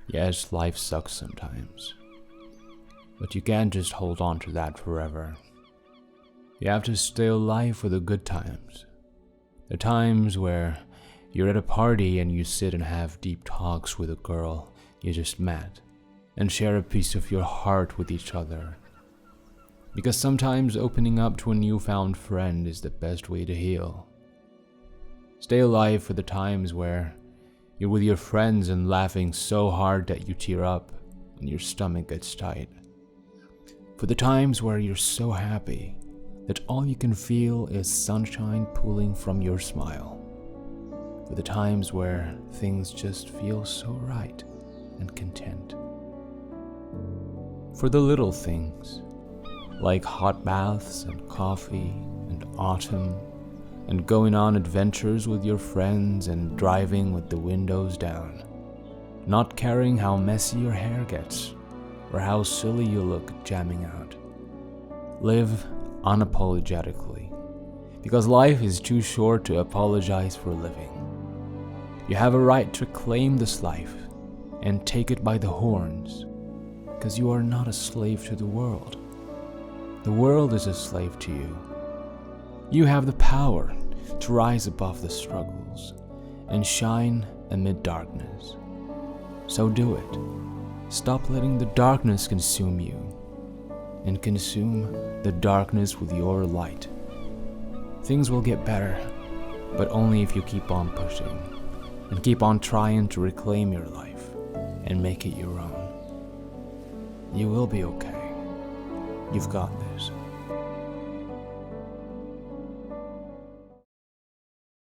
Yes, life sucks sometimes, but you can't just hold on to that forever. You have to stay alive for the good times. The times where you're at a party and you sit and have deep talks with a girl you just met and share a piece of your heart with each other. Because sometimes opening up to a newfound friend is the best way to heal. Stay alive for the times where you're with your friends and laughing so hard that you tear up and your stomach gets tight. For the times where you're so happy that all you can feel is sunshine pooling from your smile. For the times where things just feel so right and content. For the little things, like hot baths and coffee and autumn, and going on adventures with your friends and driving with the windows down, not caring how messy your hair gets or how silly you look jamming out. Live unapologetically, because life is too short to apologize for living. You have a right to claim this life and take it by the horns, because you are not a slave to the world. The world is a slave to you. You have the power to rise above the struggles and shine amid darkness. So do it. Stop letting the darkness consume you, and consume the darkness with your light. Things will get better, but only if you keep on pushing and keep on trying to reclaim your life and make it your own. You will be okay. You've got this.